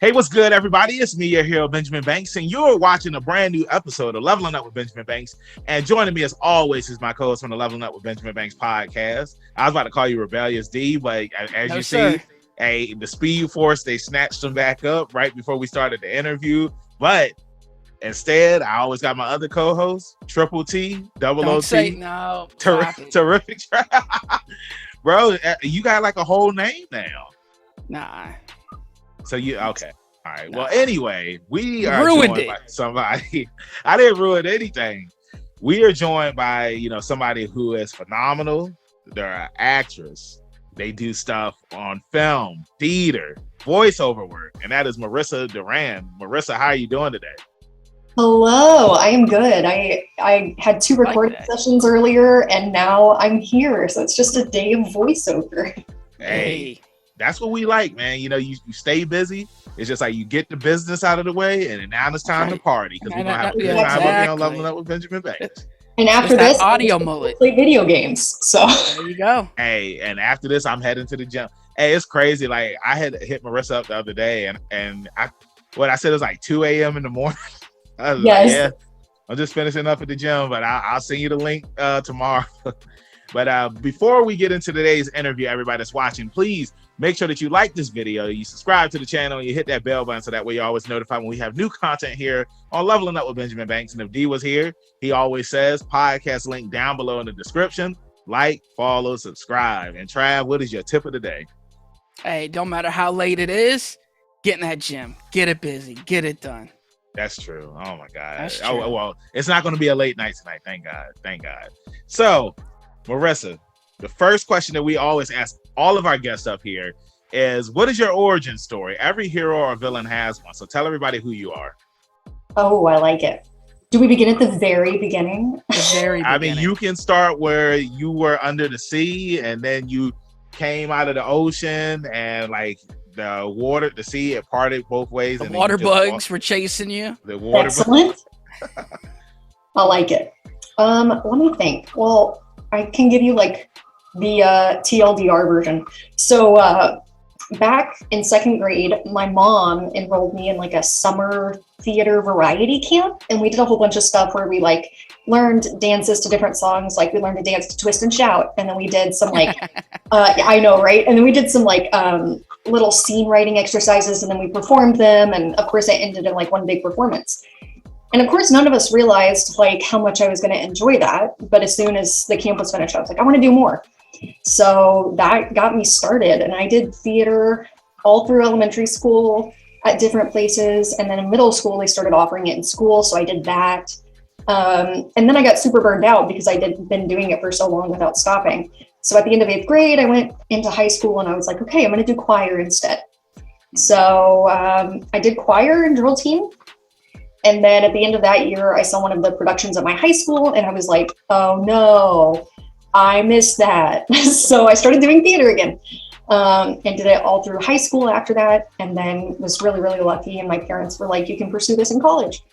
Hey, what's good, everybody? It's me, your hero, Benjamin Banks, and you're watching a brand new episode of Leveling Up with Benjamin Banks. And joining me, as always, is my co-host from the Leveling Up with Benjamin Banks podcast. I was about to call you Rebellious D, but as you see, the Speed Force, they snatched him back up right before we started the interview. But instead, I always got my other co-host, Triple T, Double Don't OT. say no. Terrific. Bro, you got like a whole name now. Nah. So okay. All right. Well, anyway, we are ruined joined by somebody. I didn't ruin anything. We are joined by, somebody who is phenomenal. They're an actress. They do stuff on film, theater, voiceover work, and that is Marissa Duran. Marissa, how are you doing today? Hello, I am good. I had 2 recording sessions earlier, and now I'm here. So it's just a day of voiceover. Hey. That's what we like, man. You stay busy. It's just like you get the business out of the way, and now it's time to party because we're going to have a good time on Leveling Up with Benjamin Banks. And after this, audio mullet. Play video games. So there you go. Hey, and after this, I'm heading to the gym. Hey, it's crazy. Like I had hit Marissa up the other day, and I said it was like 2 a.m. in the morning. I was like, yeah, I'm just finishing up at the gym, but I'll send you the link tomorrow. But before we get into today's interview, everybody that's watching, please make sure that you like this video, you subscribe to the channel, and you hit that bell button so that way you're always notified when we have new content here on Leveling Up with Benjamin Banks. And if D was here, he always says podcast link down below in the description. Like, follow, subscribe. And Trav, what is your tip of the day? Hey, don't matter how late it is, get in that gym. Get it busy. Get it done. That's true. Oh, my God. Oh, well, it's not going to be a late night tonight. Thank God. So, Marissa, the first question that we always ask all of our guests up here is, what is your origin story? Every hero or villain has one. So tell everybody who you are. Oh, I like it. Do we begin at the very beginning? The very beginning. I mean, you can start where you were under the sea and then you came out of the ocean and like the sea, it parted both ways. The and water bugs were chasing you. The water Excellent. I like it. Let me think. Well, I can give you like the TLDR version. So back in 2nd grade, my mom enrolled me in like a summer theater variety camp, and we did a whole bunch of stuff where we like learned dances to different songs. Like we learned to dance to Twist and Shout, and then we did some like I know, right? And then we did some like little scene writing exercises, and then we performed them, and of course it ended in like one big performance. And of course, none of us realized like how much I was going to enjoy that. But as soon as the camp was finished, I was like, I want to do more. So that got me started. And I did theater all through elementary school at different places. And then in middle school, they started offering it in school. So I did that. And then I got super burned out because I been doing it for so long without stopping. So at the end of 8th grade, I went into high school and I was like, okay, I'm going to do choir instead. So I did choir and drill team. And then at the end of that year, I saw one of the productions at my high school and I was like, oh no, I missed that. So I started doing theater again and did it all through high school after that. And then was really, really lucky. And my parents were like, you can pursue this in college.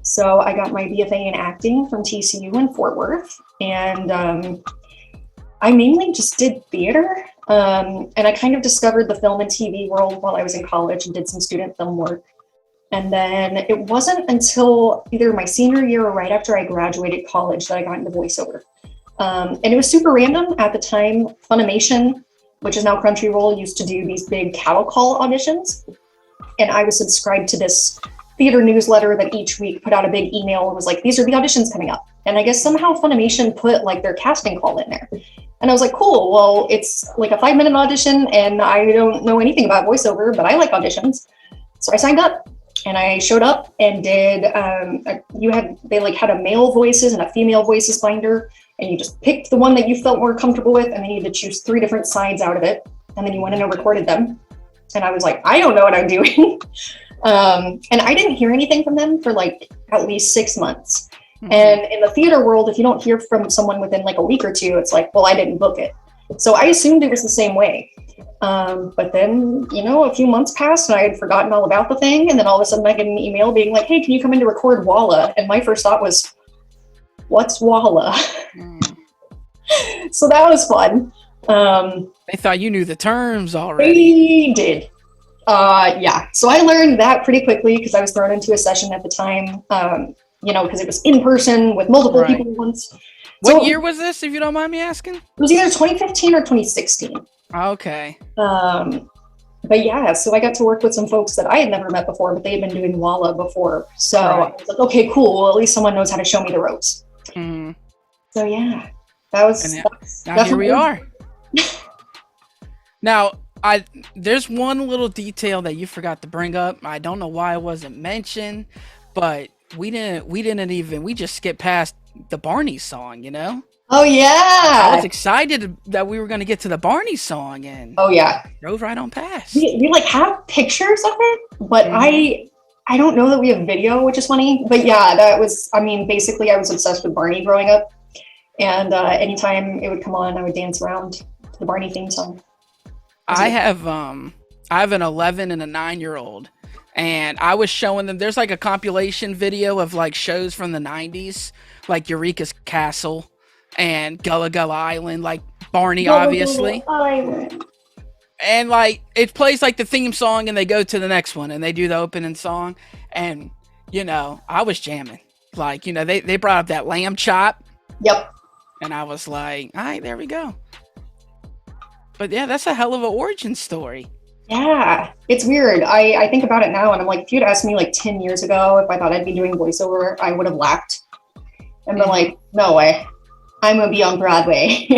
So I got my BFA in acting from TCU in Fort Worth. And I mainly just did theater. And I kind of discovered the film and TV world while I was in college and did some student film work. And then it wasn't until either my senior year or right after I graduated college that I got into voiceover. And it was super random at the time. Funimation, which is now Crunchyroll, used to do these big cattle call auditions. And I was subscribed to this theater newsletter that each week put out a big email and was like, these are the auditions coming up. And I guess somehow Funimation put like their casting call in there. And I was like, cool, well, it's like a 5-minute audition and I don't know anything about voiceover, but I like auditions. So I signed up. And I showed up and did, they like had a male voices and a female voices binder, and you just picked the one that you felt more comfortable with, and then you had to choose 3 different sides out of it, and then you went in and recorded them. And I was like, I don't know what I'm doing. And I didn't hear anything from them for like at least 6 months. Mm-hmm. And in the theater world, if you don't hear from someone within like a week or 2, it's like, well, I didn't book it. So I assumed it was the same way. But then, a few months passed and I had forgotten all about the thing. And then all of a sudden I get an email being like, hey, can you come in to record Walla? And my first thought was, what's Walla? So that was fun. They thought you knew the terms already. They did. Yeah. So I learned that pretty quickly because I was thrown into a session at the time, because it was in person with multiple people at once. What year was this, if you don't mind me asking? It was either 2015 or 2016. Okay. But yeah, so I got to work with some folks that I had never met before, but they had been doing Walla before. So I was like, okay, cool. Well, at least someone knows how to show me the ropes. Mm-hmm. So yeah, that was. Now here we are. Now, there's one little detail that you forgot to bring up. I don't know why it wasn't mentioned, but we just skipped past the Barney song, Oh yeah. I was excited that we were going to get to the Barney song, and oh yeah, drove right on past. We like have pictures of it, but I don't know that we have video, which is funny. But yeah, that was, basically I was obsessed with Barney growing up, and anytime it would come on, I would dance around to the Barney theme song. I have an 11 and a 9-year-old, and I was showing them. There's like a compilation video of like shows from the 90s, like Eureka's Castle and Gullah Gullah Island, like Barney, obviously. And like it plays like the theme song, and they go to the next one, and they do the opening song, and I was jamming. Like they brought up that lamb chop. Yep. And I was like, all right, there we go. But yeah, that's a hell of an origin story. Yeah, it's weird. I think about it now, and I'm like, if you'd asked me like 10 years ago if I thought I'd be doing voiceover, I would have laughed and been like, no way, I'm gonna be on Broadway.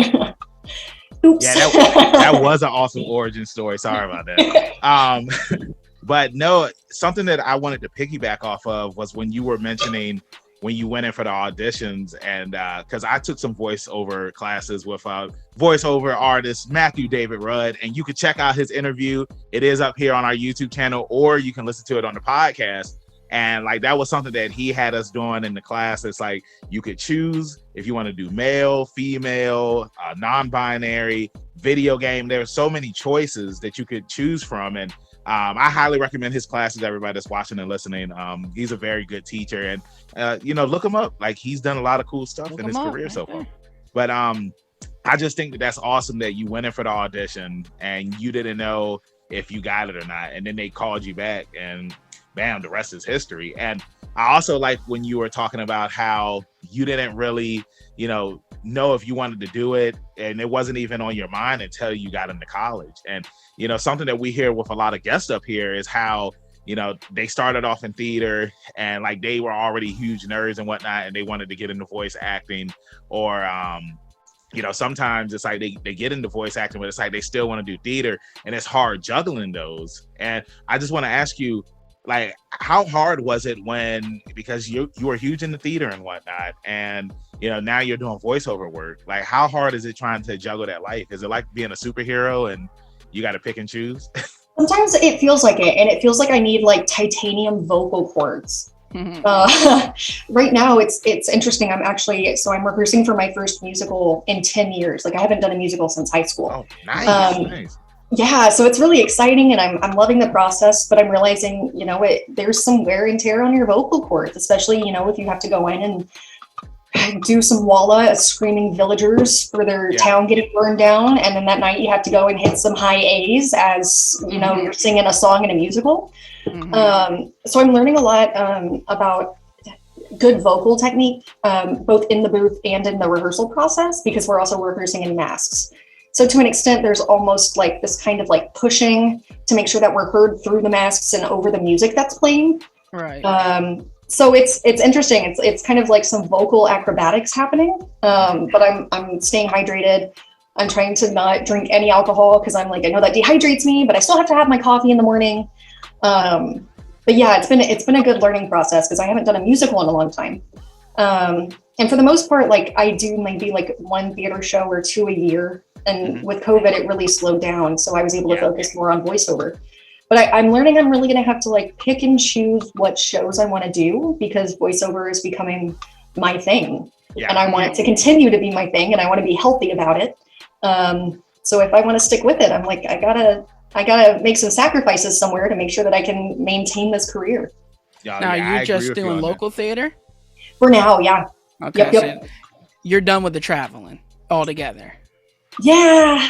Oops. Yeah, that was an awesome origin story. Sorry about that. But no, something that I wanted to piggyback off of was when you were mentioning when you went in for the auditions, and because I took some voiceover classes with voiceover artist Matthew David Rudd, and you can check out his interview. It is up here on our YouTube channel, or you can listen to it on the podcast. And like that was something that he had us doing in the class. It's like you could choose if you want to do male, female, non-binary, video game. There's so many choices that you could choose from, and I highly recommend his classes. Everybody that's watching and listening, he's a very good teacher, and look him up. Like he's done a lot of cool stuff in his career so far. But I just think that that's awesome that you went in for the audition and you didn't know if you got it or not, and then they called you back, and bam, the rest is history. And I also like when you were talking about how you didn't really, know if you wanted to do it, and it wasn't even on your mind until you got into college. And something that we hear with a lot of guests up here is how they started off in theater and like they were already huge nerds and whatnot, and they wanted to get into voice acting, or sometimes it's like they get into voice acting, but it's like they still want to do theater, and it's hard juggling those. And I just want to ask you, like, how hard was it because you were huge in the theater and whatnot, and now you're doing voiceover work? Like, how hard is it trying to juggle that life? Is it like being a superhero and you got to pick and choose? Sometimes it feels like it, and it feels like I need like titanium vocal cords. Right now it's interesting. I'm rehearsing for my first musical in 10 years. Like I haven't done a musical since high school. Oh, nice. Yeah, so it's really exciting, and I'm loving the process, but I'm realizing, there's some wear and tear on your vocal cords, especially, if you have to go in and do some Walla as screaming villagers for their town getting burned down, and then that night you have to go and hit some high A's as, you're singing a song in a musical. So I'm learning a lot about good vocal technique, both in the booth and in the rehearsal process, because we're also rehearsing in masks. So to an extent, there's almost like this kind of like pushing to make sure that we're heard through the masks and over the music that's playing. Right. So it's interesting. It's kind of like some vocal acrobatics happening. But I'm staying hydrated. I'm trying to not drink any alcohol because I'm like, I know that dehydrates me, but I still have to have my coffee in the morning. But yeah, it's been a good learning process because I haven't done a musical in a long time. And for the most part, like I do maybe like one theater show or two a year. And with COVID, it really slowed down. So I was able to focus more on voiceover. But I'm learning I'm really going to have to like pick and choose what shows I want to do, because voiceover is becoming my thing. And I want it to continue to be my thing, and I want to be healthy about it. So if I want to stick with it, I'm like, I gotta make some sacrifices somewhere to make sure that I can maintain this career. Now you're just doing local theater? For now, yeah. Okay, yep. So you're done with the traveling altogether. Yeah,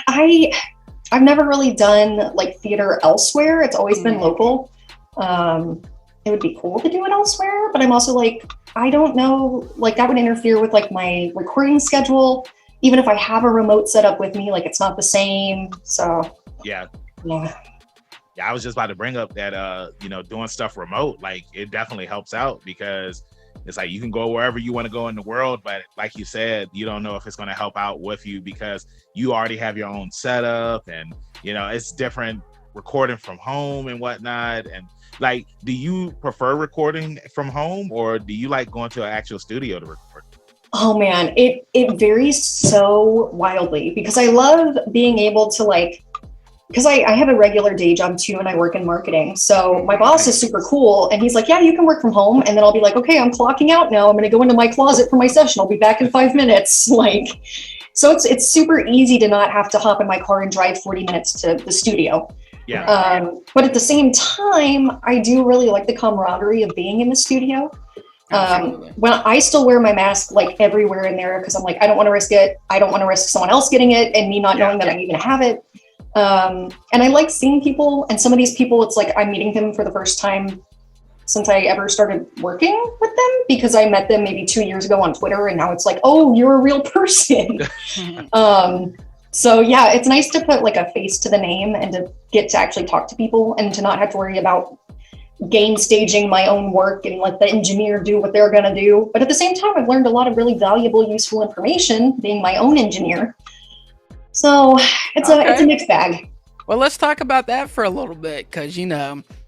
I've never really done like theater elsewhere. It's always been local. It would be cool to do it elsewhere, but I'm also like, I don't know, like that would interfere with like my recording schedule. Even if I have a remote setup with me, like it's not the same. So yeah. Yeah, I was just about to bring up that doing stuff remote, like it definitely helps out because it's like you can go wherever you want to go in the world, but like you said, you don't know if it's going to help out with you because you already have your own setup, and it's different recording from home and whatnot. And like, do you prefer recording from home or do you like going to an actual studio to record? oh man, it varies so wildly because I love being able to like, because I have a regular day job too and I work in marketing. So my boss is super cool and he's like, yeah, you can work from home. And then I'll be like, okay, I'm clocking out now. I'm going to go into my closet for my session. I'll be back in 5 minutes. Like, so it's super easy to not have to hop in my car and drive 40 minutes to the studio. Yeah. But at the same time, I do really like the camaraderie of being in the studio. When I still wear my mask like everywhere in there because I'm like, I don't want to risk it. I don't want to risk someone else getting it and me not knowing that I even have it. And I like seeing people, and some of these people, it's like I'm meeting them for the first time since I ever started working with them because I met them maybe 2 years ago on Twitter, and now it's like, oh, you're a real person. So yeah, it's nice to put like a face to the name and to get to actually talk to people and to not have to worry about game staging my own work and let the engineer do what they're gonna do. But at the same time, I've learned a lot of really valuable, useful information being my own engineer. So it's a mixed bag. Well, let's talk about that for a little bit, because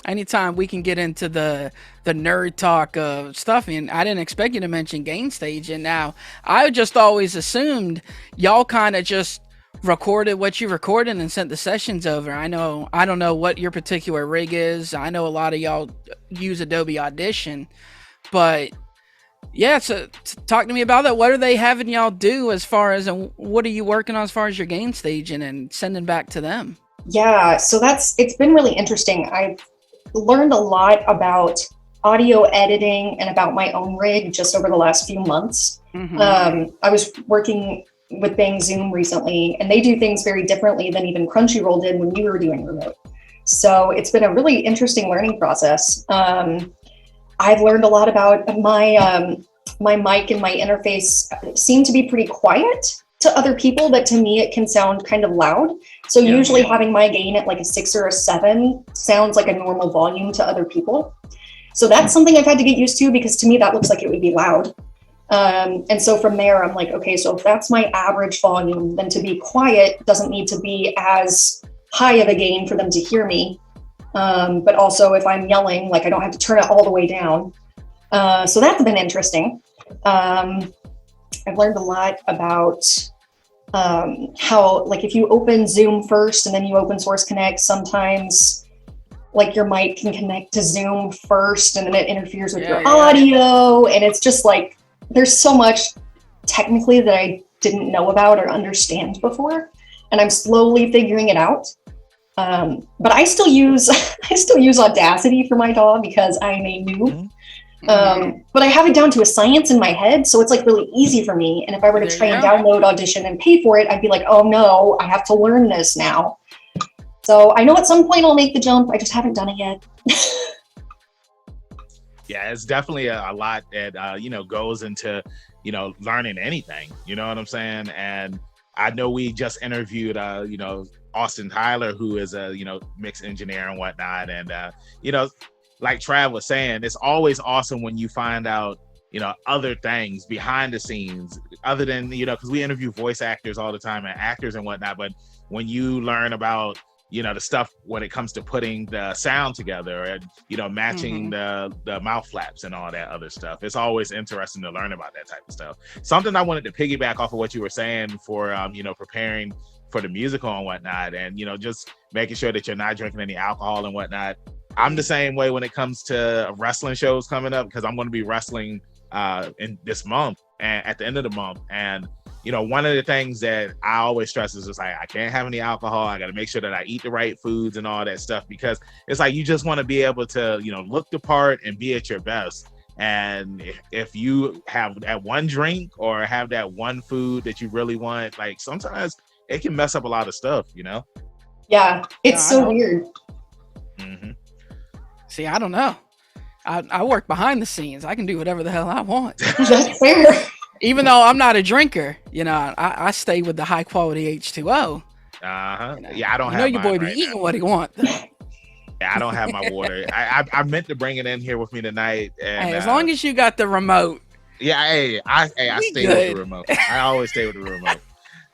anytime we can get into the nerd talk of stuff, and I didn't expect you to mention game staging. Now, I just always assumed y'all kind of just recorded what you recorded and sent the sessions over. I don't know what your particular rig is. I know a lot of y'all use Adobe Audition, but yeah, so talk to me about that. What are they having y'all do as far as, and what are you working on as far as your game staging and sending back to them? Yeah, so it's been really interesting. I've learned a lot about audio editing and about my own rig just over the last few months. I was working with Bang Zoom recently, and they do things very differently than even Crunchyroll did when we were doing remote. So it's been a really interesting learning process. I've learned a lot about my mic and my interface seem to be pretty quiet to other people, but to me it can sound kind of loud. So usually having my gain at like a 6 or a 7 sounds like a normal volume to other people. So that's something I've had to get used to because to me that looks like it would be loud. And so from there I'm like, okay, so if that's my average volume, then to be quiet doesn't need to be as high of a gain for them to hear me. But also if I'm yelling, like I don't have to turn it all the way down. So that's been interesting. I've learned a lot about how, like, if you open Zoom first and then you open Source Connect, sometimes like your mic can connect to Zoom first and then it interferes with your audio. And it's just like, there's so much technically that I didn't know about or understand before. And I'm slowly figuring it out. But I still use Audacity for my DAW because I'm a noob. But I have it down to a science in my head, so it's like really easy for me. And if I were to try and download Audition and pay for it, I'd be like, oh no, I have to learn this now. So I know at some point I'll make the jump. I just haven't done it yet. Yeah, it's definitely a lot that goes into learning anything. You know what I'm saying? And I know we just interviewed Austin Tyler, who is a mix engineer and whatnot, and like Trav was saying, it's always awesome when you find out, other things behind the scenes other than, because we interview voice actors all the time and actors and whatnot. But when you learn about, the stuff when it comes to putting the sound together and, matching the mouth flaps and all that other stuff, it's always interesting to learn about that type of stuff. Something I wanted to piggyback off of what you were saying for, preparing for the musical and whatnot, and, just making sure that you're not drinking any alcohol and whatnot. I'm the same way when it comes to wrestling shows coming up, because I'm going to be wrestling in this month and at the end of the month. And, one of the things that I always stress is just like, I can't have any alcohol. I got to make sure that I eat the right foods and all that stuff, because it's like, you just want to be able to, look the part and be at your best. And if you have that one drink or have that one food that you really want, like sometimes it can mess up a lot of stuff, Yeah, it's so weird. Mm-hmm. See, I don't know. I work behind the scenes. I can do whatever the hell I want. That's fair. Even though I'm not a drinker, I stay with the high quality H2O. Yeah, I don't have your mine boy be right eating now. what he wants. Yeah, I don't have my water. I meant to bring it in here with me tonight. And hey, as long as you got the remote. Yeah, I stay with the remote. I always stay with the remote.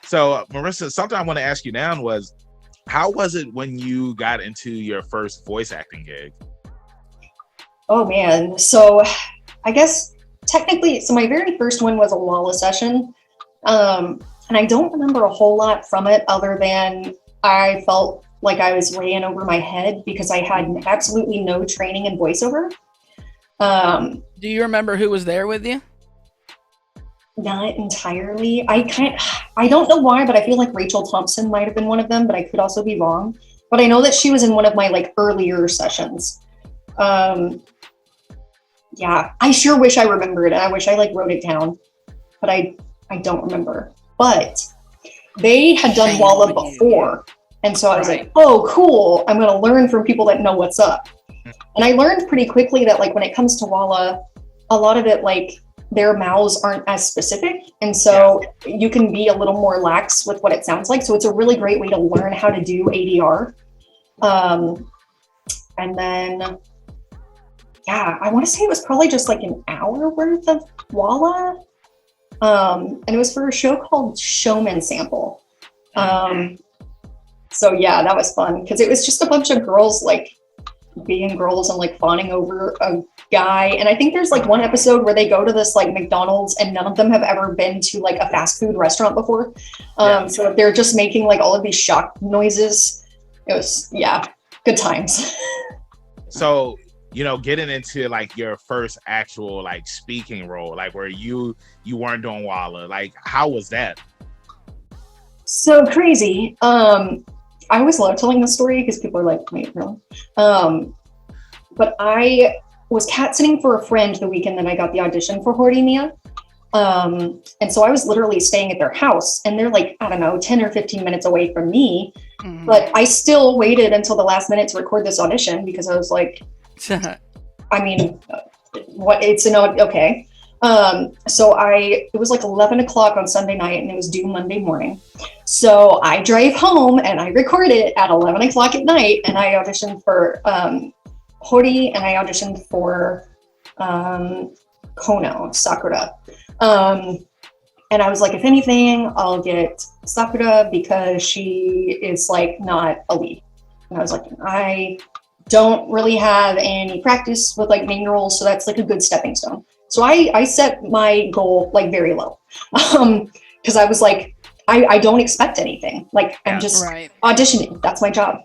So, Marissa, something I want to ask you now was, how was it when you got into your first voice acting gig? Oh man, so I guess technically, so my very first one was a Walla session, and I don't remember a whole lot from it other than I felt like I was way in over my head because I had absolutely no training in voiceover. Do you remember who was there with you? Not entirely. I don't know why, but I feel like Rachel Thompson might have been one of them, but I could also be wrong. But I know that she was in one of my like earlier sessions. Yeah, I sure wish I remembered, and I wish I like wrote it down, but I don't remember. But they had done Walla before, and so I was like, oh, cool. I'm going to learn from people that know what's up. And I learned pretty quickly that like when it comes to Walla, a lot of it like their mouths aren't as specific, and so you can be a little more lax with what it sounds like. So it's a really great way to learn how to do ADR. And then, yeah, I want to say it was probably just like an hour worth of Walla. And it was for a show called Showman Sample. So yeah, that was fun because it was just a bunch of girls like being girls and like fawning over a guy. And I think there's like one episode where they go to this like McDonald's and none of them have ever been to like a fast food restaurant before. So they're just making like all of these shock noises. It was, good times. So, getting into like your first actual like speaking role, like where you weren't doing Walla, like how was that? So crazy. I always love telling this story because people are like, wait, really? But I was cat sitting for a friend the weekend that I got the audition for Horimiya. And so I was literally staying at their house and they're like, I don't know, 10 or 15 minutes away from me. Mm-hmm. But I still waited until the last minute to record this audition because I was like, I mean, okay. So it was like 11 o'clock on Sunday night and it was due Monday morning. So I drive home and I record it at 11 o'clock at night and I auditioned for Hori and I auditioned for Kono, Sakura. And I was like, if anything, I'll get Sakura because she is like not a lead. And I was like, I don't really have any practice with like main roles, so that's like a good stepping stone. So I set my goal like very low because I was like, I don't expect anything. Like I'm just auditioning. That's my job.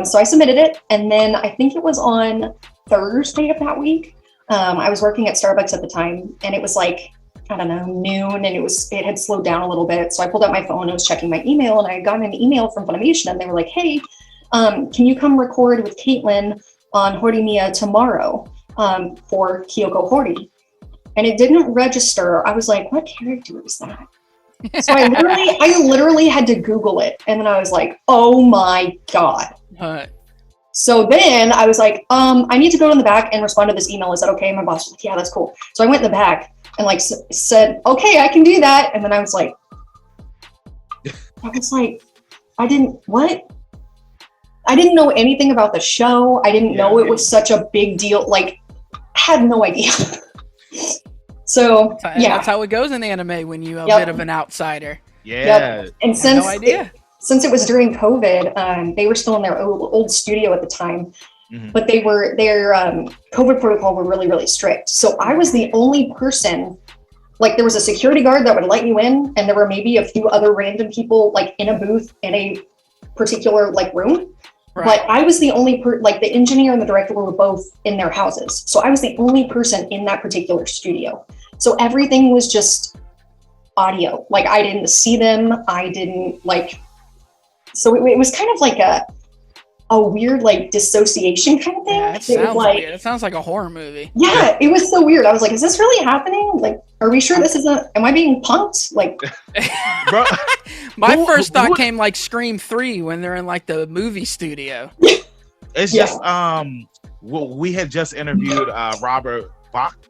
So I submitted it. And then I think it was on Thursday of that week. I was working at Starbucks at the time and it was like, I don't know, noon and it had slowed down a little bit. So I pulled out my phone and I was checking my email and I had gotten an email from Funimation and they were like, hey, can you come record with Caitlin on Horimiya tomorrow for Kyoko Hori? And it didn't register. I was like, what character is that? So I literally had to Google it. And then I was like, oh my God. So then I was like, I need to go in the back and respond to this email. Is that okay? My boss was like, yeah, that's cool. So I went in the back and like said, okay, I can do that. And then I was like, I didn't know anything about the show. I didn't know it was such a big deal. Like, had no idea. So that's how it goes in anime when you're a bit of an outsider. And since it was during COVID, they were still in their old studio at the time, but their COVID protocol were really, really strict. So I was the only person, like there was a security guard that would let you in, and there were maybe a few other random people like in a booth in a particular like room. But I was the only like the engineer and the director were both in their houses. So I was the only person in that particular studio. So everything was just audio. Like I didn't see them. I didn't like, so it was kind of like a weird like dissociation kind of thing. Yeah, it sounds weird. It sounds like a horror movie. Yeah, it was so weird. I was like, is this really happening? Like, are we sure this isn't, am I being punked? Like, bro, my first thought came like Scream 3 when they're in like the movie studio. It's just, we had just interviewed Robert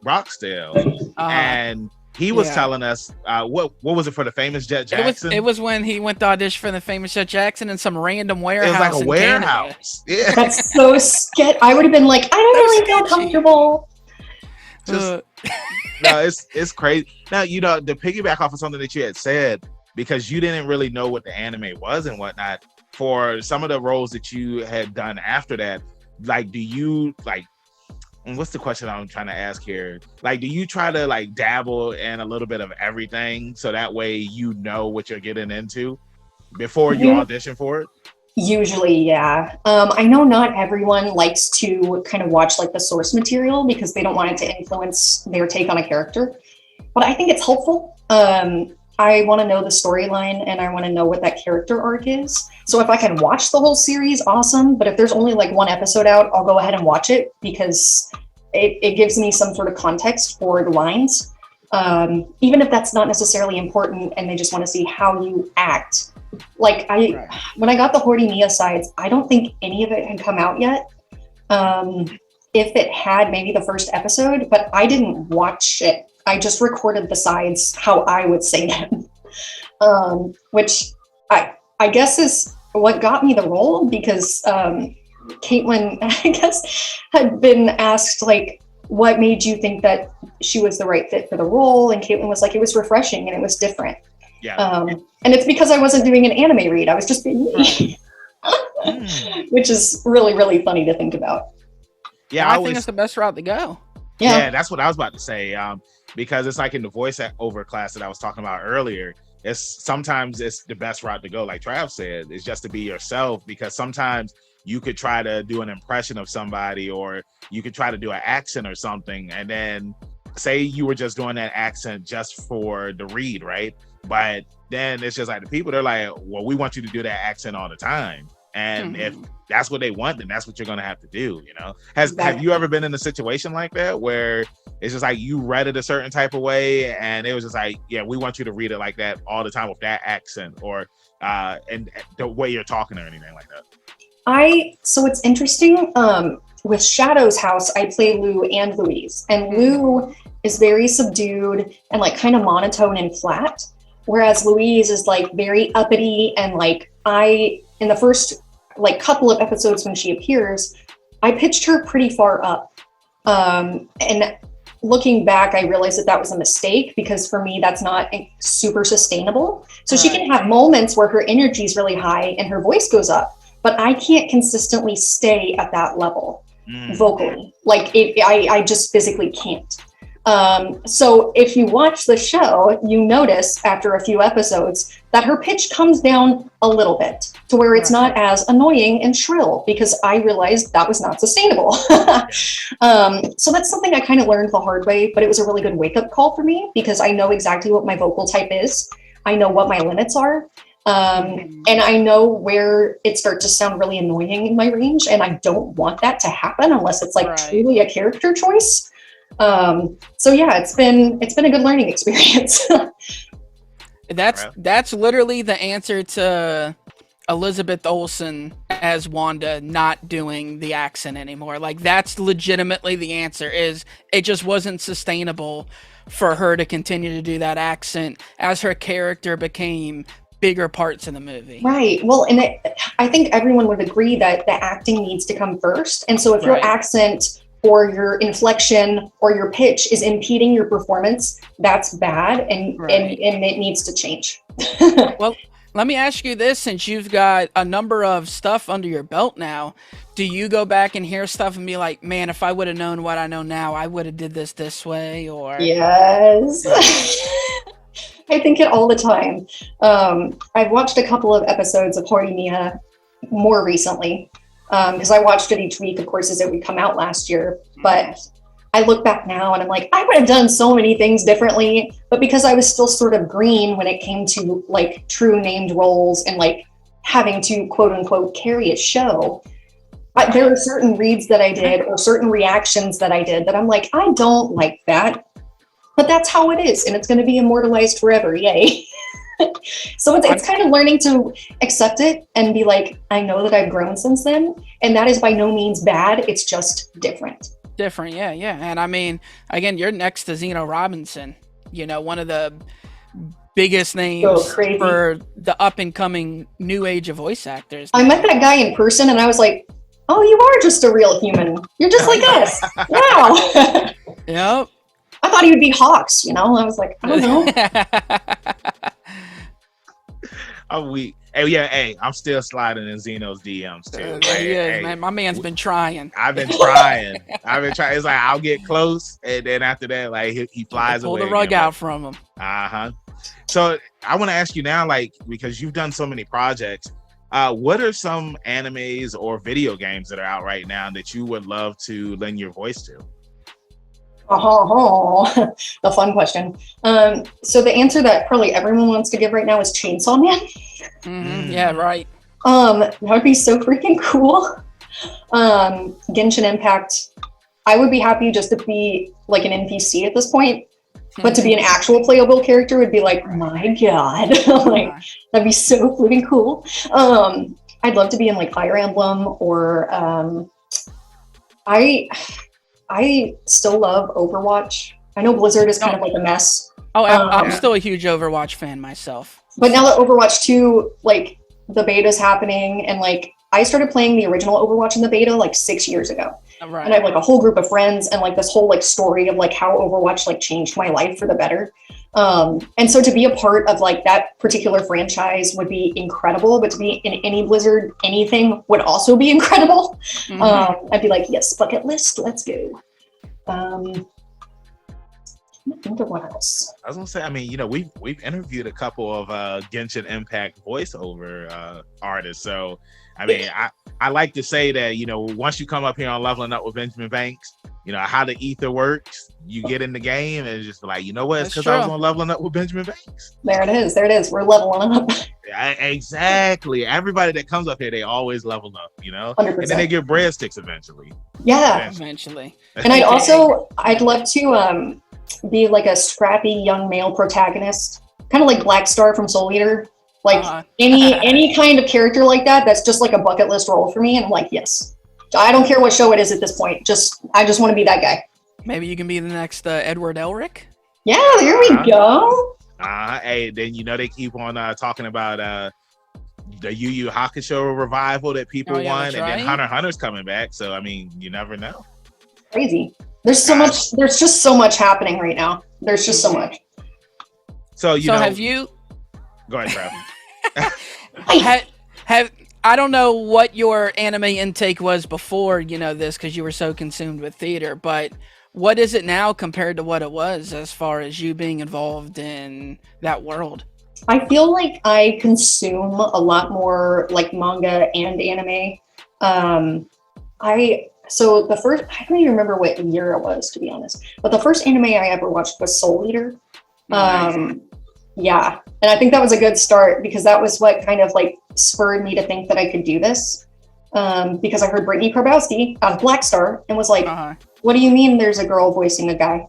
Roxdale, and he was telling us what was it for the famous Jet Jackson? It was when he went to audition for the famous Jet Jackson in some random warehouse. It was like a warehouse. Canada. Yeah, that's so sketchy. I would have been like, I don't really feel comfortable. No, it's crazy. Now, you know, to piggyback off of something that you had said, because you didn't really know what the anime was and whatnot. For some of the roles that you had done after that, like, do you like? What's the question I'm trying to ask here? Like, do you try to like dabble in a little bit of everything so that way you know what you're getting into before you audition for it? Usually, yeah. I know not everyone likes to kind of watch like the source material because they don't want it to influence their take on a character, but I think it's helpful. I want to know the storyline and I want to know what that character arc is. So if I can watch the whole series, awesome. But if there's only like one episode out, I'll go ahead and watch it because it gives me some sort of context for the lines. Even if that's not necessarily important and they just want to see how you act. Like when I got the Horimiya sides, I don't think any of it had come out yet. If it had, maybe the first episode, but I didn't watch it. I just recorded the sides how I would say them, which I guess is what got me the role because Caitlin, I guess, had been asked like, what made you think that she was the right fit for the role? And Caitlin was like, it was refreshing and it was different. Yeah. And it's because I wasn't doing an anime read. I was just being me, which is really, really funny to think about. Yeah, I think it's the best route to go. Yeah, that's what I was about to say. Because it's like in the voiceover class that I was talking about earlier, sometimes it's the best route to go. Like Trav said, is just to be yourself, because sometimes you could try to do an impression of somebody or you could try to do an accent or something. And then say you were just doing that accent just for the read, right? But then it's just like the people, they're like, well, we want you to do that accent all the time. And if that's what they want, then that's what you're going to have to do, you know? Have you ever been in a situation like that where it's just like you read it a certain type of way and it was just like, yeah, we want you to read it like that all the time with that accent or and the way you're talking or anything like that? So it's interesting. With Shadow's house, I play Lou and Louise. And Lou is very subdued and like kind of monotone and flat. Whereas Louise is like very uppity and like in the first like couple of episodes when she appears, I pitched her pretty far up. And looking back, I realized that was a mistake because for me, that's not super sustainable. So she can have moments where her energy is really high and her voice goes up, but I can't consistently stay at that level vocally. Like I just physically can't. So if you watch the show, you notice after a few episodes that her pitch comes down a little bit to where it's not as annoying and shrill because I realized that was not sustainable. So that's something I kind of learned the hard way, but it was a really good wake-up call for me because I know exactly what my vocal type is. I know what my limits are. And I know where it starts to sound really annoying in my range, and I don't want that to happen unless it's like truly a character choice. So yeah, it's been a good learning experience. That's literally the answer to Elizabeth Olsen as Wanda not doing the accent anymore. Like that's legitimately the answer. Is it just wasn't sustainable for her to continue to do that accent as her character became bigger parts in the movie. Right. Well, and I think everyone would agree that the acting needs to come first. And so if your accent or your inflection or your pitch is impeding your performance, that's bad and it needs to change. Well, let me ask you this, since you've got a number of stuff under your belt now, do you go back and hear stuff and be like, man, if I would have known what I know now, I would have did this way? Or yes. I think it all the time. I've watched a couple of episodes of Horimiya more recently because I watched it each week, of course, as it would come out last year. But I look back now and I'm like, I would have done so many things differently. But because I was still sort of green when it came to like true named roles and like having to quote unquote carry a show, There are certain reads that I did or certain reactions that I did that I'm like, I don't like that, but that's how it is, and it's going to be immortalized forever. Yay. So it's kind of learning to accept it and be like, I know that I've grown since then, and that is by no means bad. It's just different. Different, yeah. And I mean, again, you're next to Zeno Robinson, one of the biggest names for the up and coming new age of voice actors. I met that guy in person and I was like, oh, you are just a real human. You're just like us. Wow. Yep. I thought he would be Hawks, I was like, I don't know. I'm weak. Hey, I'm still sliding in Zeno's DMs too. Man. My man's been trying. I've been trying. It's like I'll get close, and then after that, like he flies away. Pull the rug out from him. So I want to ask you now, like, because you've done so many projects, what are some animes or video games that are out right now that you would love to lend your voice to? The fun question. So the answer that probably everyone wants to give right now is Chainsaw Man. Mm-hmm. Yeah, right. That would be so freaking cool. Genshin Impact. I would be happy just to be like an NPC at this point, but to be an actual playable character would be like, my God, like that'd be so flipping cool. I'd love to be in like Fire Emblem or I still love Overwatch. I know Blizzard is kind of like a mess. Oh, I'm still a huge Overwatch fan myself. But now that Overwatch 2, like the beta's happening, and like I started playing the original Overwatch in the beta like 6 years ago. Right. And I have like a whole group of friends and like this whole like story of like how Overwatch like changed my life for the better. And so to be a part of like that particular franchise would be incredible, but to be in any Blizzard anything would also be incredible. I'd be like, yes, bucket list, let's go. Think of what else. I was gonna say, I mean, we've interviewed a couple of Genshin Impact voiceover artists, so I mean, I like to say that once you come up here on Leveling Up with Benjamin Banks, how the ether works. You get in the game and just be like, what? It's because I was on Leveling Up with Benjamin Banks. There it is. We're leveling up. Exactly. Everybody that comes up here, they always level up, 100%. And then they get breadsticks eventually. Yeah. Eventually. And I'd love to be like a scrappy young male protagonist, kind of like Black Star from Soul Eater. Like any kind of character like that, that's just like a bucket list role for me. And I'm like, yes. I don't care what show it is at this point. I just want to be that guy. Maybe you can be the next Edward Elric. Yeah, there we go. Hey, then they keep on talking about the Yu Yu Hakusho revival that people want, and then Hunter x Hunter's coming back. So I mean, you never know. Crazy. There's so much. There's just so much happening right now. There's just so much. So have you? Go ahead, Trav. I don't know what your anime intake was before this, because you were so consumed with theater, but what is it now compared to what it was as far as you being involved in that world? I feel like I consume a lot more like manga and anime. I don't even remember what year it was, to be honest, but the first anime I ever watched was Soul Eater. Yeah, and I think that was a good start because that was what kind of like spurred me to think that I could do this. Because I heard Brittany Karbowski on Black Star and was like, what do you mean there's a girl voicing a guy?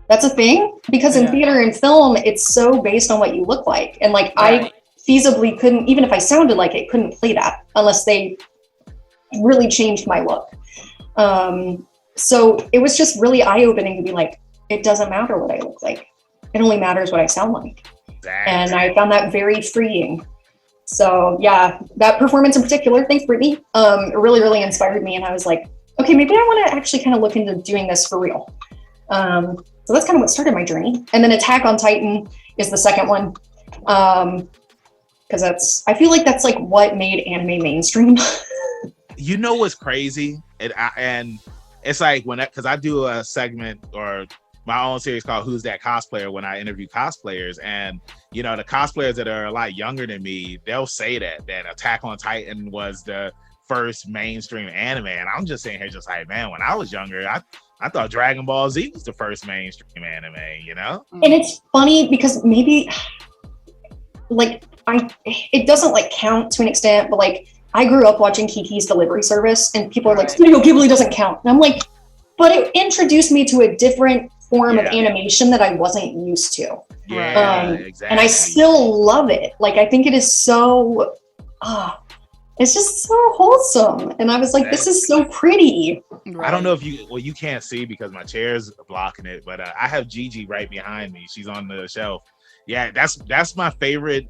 That's a thing? Because in theater and film, it's so based on what you look like. And like, I feasibly couldn't, even if I sounded like it, couldn't play that unless they really changed my look. So it was just really eye-opening to be like, it doesn't matter what I look like. It only matters what I sound like. Exactly. And I found that very freeing. So yeah, that performance in particular, thanks Brittany, really, really inspired me. And I was like, okay, maybe I want to actually kind of look into doing this for real. So that's kind of what started my journey. And then Attack on Titan is the second one. Because I feel like that's like what made anime mainstream. You know what's crazy? And it's like because I do a segment or my own series called Who's That Cosplayer when I interview cosplayers, and the cosplayers that are a lot younger than me, they'll say that Attack on Titan was the first mainstream anime, and I'm just sitting here just like, man, when I was younger, I thought Dragon Ball Z was the first mainstream anime, And it's funny because maybe like it doesn't like count to an extent, but like I grew up watching Kiki's Delivery Service, and people are like, Studio Ghibli doesn't count. And I'm like, but it introduced me to a different form of animation that I wasn't used to. Exactly. And I still love it. Like, I think it is so, it's just so wholesome. And I was like, this is so pretty. I don't know if you can't see because my chair's blocking it, but I have Gigi right behind me. She's on the shelf. Yeah, that's my favorite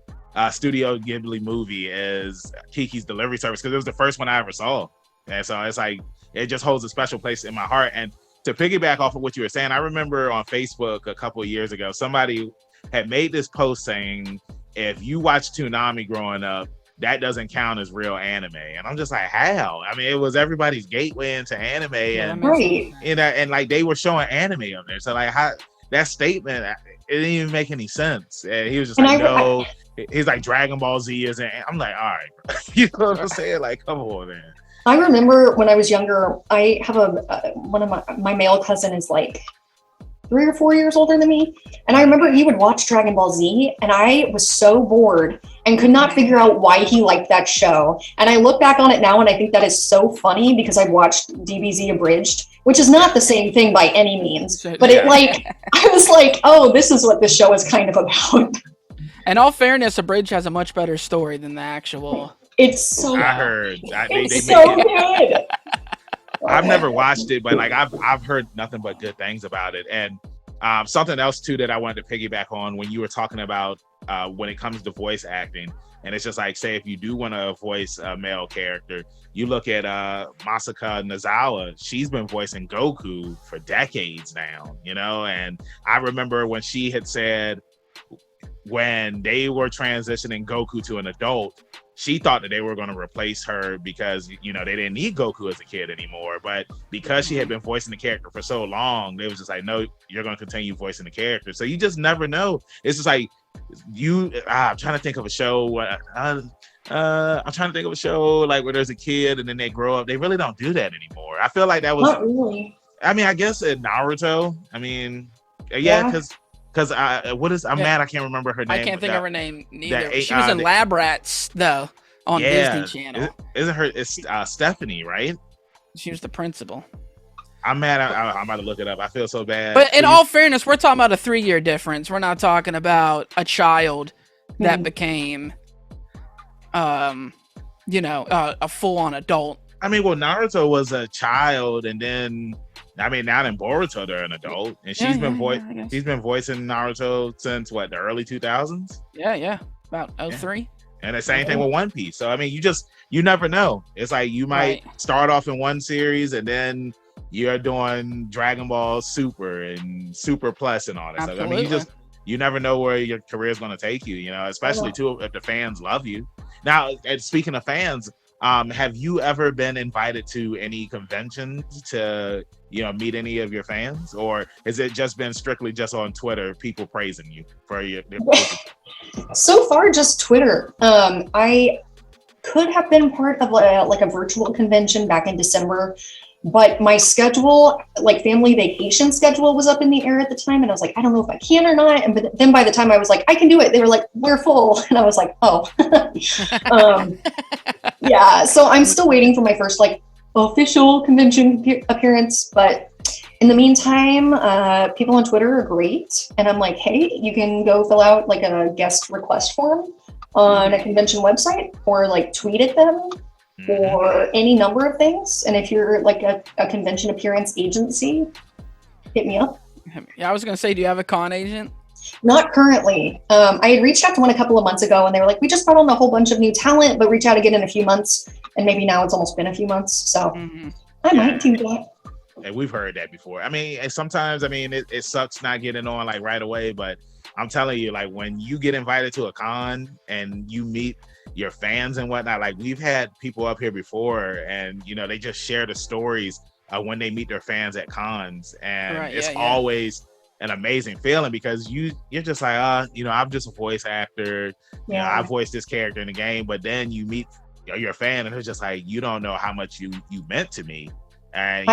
Studio Ghibli movie is Kiki's Delivery Service, because it was the first one I ever saw. And so it's like, it just holds a special place in my heart. And to piggyback off of what you were saying, I remember on Facebook a couple of years ago, somebody had made this post saying, if you watch Toonami growing up, that doesn't count as real anime. And I'm just like, how? I mean, it was everybody's gateway into anime, and and like they were showing anime on there. So like, how that statement, it didn't even make any sense. And he was just like, no, he's like, Dragon Ball Z is, and I'm like, all right, you know what I'm saying? Like, come on, man. I remember when I was younger, I have one of my male cousin is like 3 or 4 years older than me. And I remember he would watch Dragon Ball Z, and I was so bored and could not figure out why he liked that show. And I look back on it now and I think that is so funny, because I watched DBZ Abridged, which is not the same thing by any means, but it like, I was like, oh, this is what this show is kind of about. In all fairness, Abridged has a much better story than the actual. It's so I heard it's so good. I've never watched it, but like I've heard nothing but good things about it. And something else too that I wanted to piggyback on when you were talking about when it comes to voice acting, and it's just like, say if you do want to voice a male character, you look at Masaka Nozawa. She's been voicing Goku for decades now, you know. And I remember when she had said, when they were transitioning Goku to an adult, she thought that they were going to replace her because, you know, they didn't need Goku as a kid anymore. But because she had been voicing the character for so long, they was just like, no, you're going to continue voicing the character. So you just never know. It's just like I'm trying to think of a show. I'm trying to think of a show like where there's a kid and then they grow up. They really don't do that anymore. I feel like that was. Not really. I mean, I guess in Naruto. I mean, because I'm mad I can't remember her name. I can't think of her name neither. She was in Lab Rats though on Disney Channel. Isn't her? It's Stephanie, right? She was the principal. I'm mad. I'm about to look it up. I feel so bad. But in all fairness, we're talking about a 3-year difference. We're not talking about a child that became, a full-on adult. I mean, well, Naruto was a child, and then now in Boruto they're an adult, and she's been voicing Naruto since what, the early 2000s? Yeah, about 03. And the same thing with One Piece. So I mean, you never know. It's like you might start off in one series and then you're doing Dragon Ball Super and Super Plus and all that stuff. I mean, you never know where your career is going to take you, you know, especially too if the fans love you. Now, and speaking of fans, have you ever been invited to any conventions to, you know, meet any of your fans, or has it just been strictly just on Twitter, people praising you for your? So far, just Twitter. I could have been part of like a virtual convention back in December, but my schedule, like family vacation schedule, was up in the air at the time, and I was like, I don't know if I can or not. And then by the time I was like, I can do it, they were like, we're full, and I was like, oh. Yeah, so I'm still waiting for my first like official convention appearance, but in the meantime, people on Twitter are great, and I'm like, hey, you can go fill out like a guest request form on a convention website, or like tweet at them, or any number of things. And if you're like a convention appearance agency, hit me up. Yeah, I was gonna say, do you have a con agent? Not currently. I had reached out to one a couple of months ago, and they were like, we just brought on a whole bunch of new talent, but reach out again in a few months. And maybe now it's almost been a few months, so I might do that. And we've heard that before. I mean, sometimes, I mean, it sucks not getting on like right away, but I'm telling you, like when you get invited to a con and you meet your fans and whatnot, like we've had people up here before, and you know, they just share the stories when they meet their fans at cons, and it's always an amazing feeling, because you're just like, you know, I'm just a voice actor, you know, I voiced this character in the game, but then you meet your fan, and it's just like, you don't know how much you meant to me. And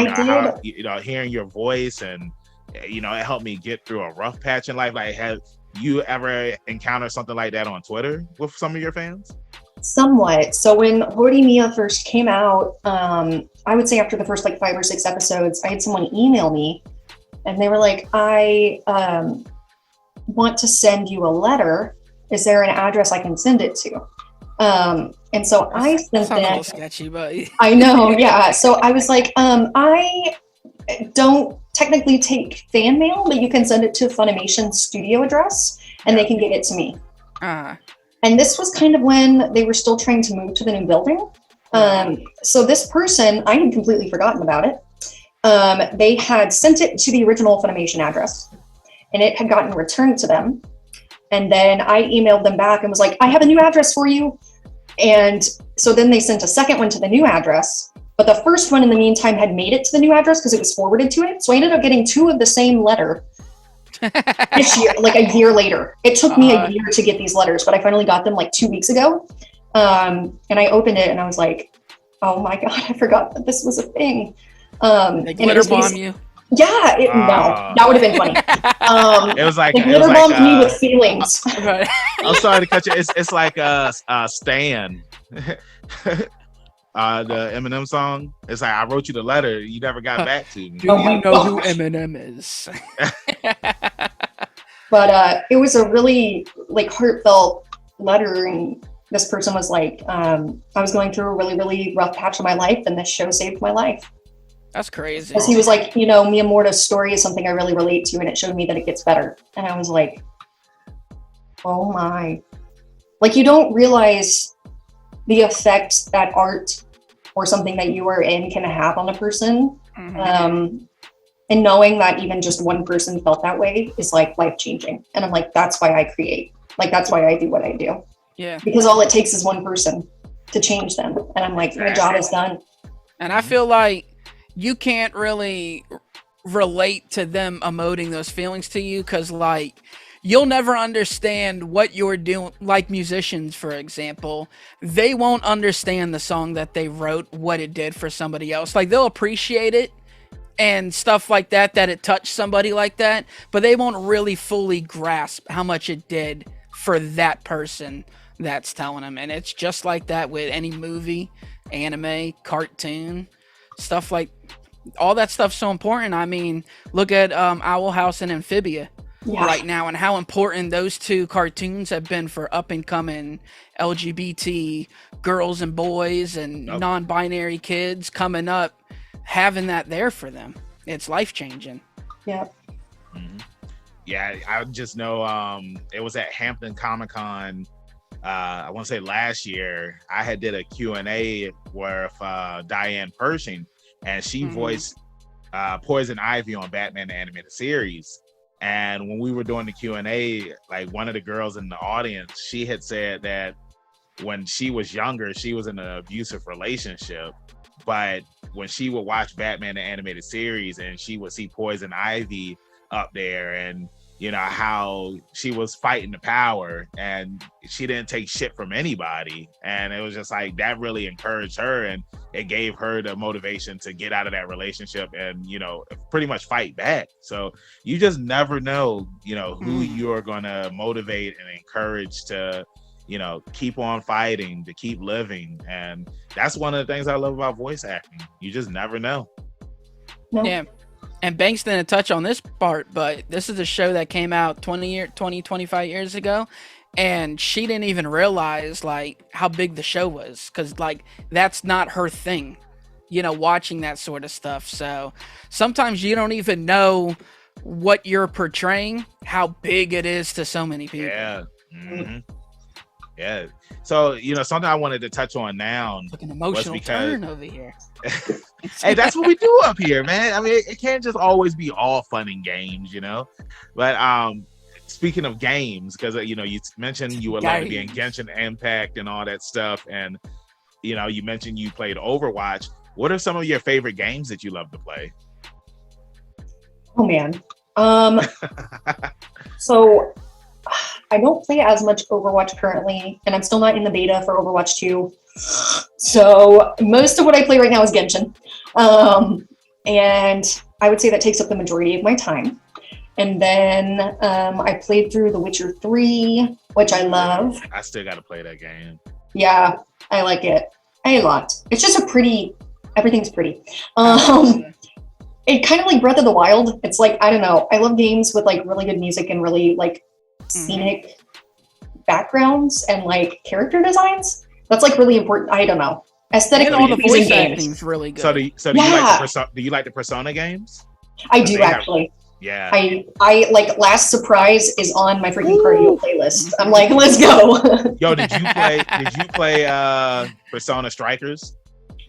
you know, hearing your voice, and you know, it helped me get through a rough patch in life. Like, have you ever encountered something like that on Twitter with some of your fans? Somewhat. So when Horimiya first came out, I would say after the first like 5 or 6 episodes, I had someone email me and they were like, I want to send you a letter. Is there an address I can send it to? And so I sent them. A little sketchy, but I know, yeah. So I was like, I don't technically take fan mail, but you can send it to Funimation's studio address and they can get it to me. And this was kind of when they were still trying to move to the new building. So this person, I had completely forgotten about it. They had sent it to the original Funimation address and it had gotten returned to them. And then I emailed them back and was like, I have a new address for you. And so then they sent a second one to the new address, but the first one in the meantime had made it to the new address because it was forwarded to it. So I ended up getting 2 of the same letter this year, like a year later. It took me a year to get these letters, but I finally got them like 2 weeks ago. And I opened it and I was like, oh my God, I forgot that this was a thing. They glitter bomb you. Yeah, no, that would have been funny. It was like they glitter bombed me with feelings. Right. I'm sorry to cut you. It's like Stan, the Eminem song. It's like I wrote you the letter, you never got back to me. Do you know who Eminem is? But it was a really like heartfelt letter, and this person was like, I was going through a really, really rough patch of my life, and this show saved my life. That's crazy. Because he was like, you know, Miyamoto's story is something I really relate to, and it showed me that it gets better. And I was like, oh my. Like, you don't realize the effect that art or something that you are in can have on a person. And knowing that even just one person felt that way is like life-changing. And I'm like, that's why I create. Like, that's why I do what I do. Yeah. Because all it takes is one person to change them. And I'm like, my job is done. And I feel like you can't really relate to them emoting those feelings to you because, like, you'll never understand what you're doing. Like musicians, for example, they won't understand the song that they wrote, what it did for somebody else. Like, they'll appreciate it and stuff like that, that it touched somebody like that, but they won't really fully grasp how much it did for that person that's telling them. And it's just like that with any movie, anime, cartoon, stuff like all that stuff's so important. I mean, look at Owl House and Amphibia right now and how important those 2 cartoons have been for up and coming LGBT girls and boys and non-binary kids coming up, having that there for them. It's life-changing. Yeah. Yeah, I just know it was at Hampton Comic-Con, I want to say last year. I had did a Q&A with Diane Pershing, and she voiced Poison Ivy on Batman the Animated Series. And when we were doing the Q&A, like one of the girls in the audience, she had said that when she was younger, she was in an abusive relationship. But when she would watch Batman the Animated Series and she would see Poison Ivy up there and, you know, how she was fighting the power and she didn't take shit from anybody. And it was just like, that really encouraged her and it gave her the motivation to get out of that relationship and, you know, pretty much fight back. So you just never know, you know, who you're going to motivate and encourage to, you know, keep on fighting, to keep living. And that's one of the things I love about voice acting. You just never know. Yeah. And Banks didn't touch on this part, but this is a show that came out 25 years ago. And she didn't even realize like how big the show was. Cause like, that's not her thing, you know, watching that sort of stuff. So sometimes you don't even know what you're portraying, how big it is to so many people. Yeah. Yeah. So, you know, something I wanted to touch on now like an emotional turn over here. Hey, that's what we do up here, man. I mean, it can't just always be all fun and games, you know. But speaking of games, because you know, you mentioned you would like to be in Genshin Impact and all that stuff, and you know, you mentioned you played Overwatch. What are some of your favorite games that you love to play? Oh man. So I don't play as much Overwatch currently, and I'm still not in the beta for Overwatch 2. So most of what I play right now is Genshin. And I would say that takes up the majority of my time. And then I played through The Witcher 3, which I love. I still got to play that game. Yeah, I like it a lot. It's just everything's pretty. It kind of like Breath of the Wild. It's like, I don't know. I love games with like really good music and really like scenic backgrounds and like character designs. That's like really important. I don't know. Aesthetic and all the voice acting's really good. So do you like the Persona games? I do actually. Yeah. I like Last Surprise is on my freaking cardio playlist. I'm like, let's go. Yo, did you play Persona Strikers?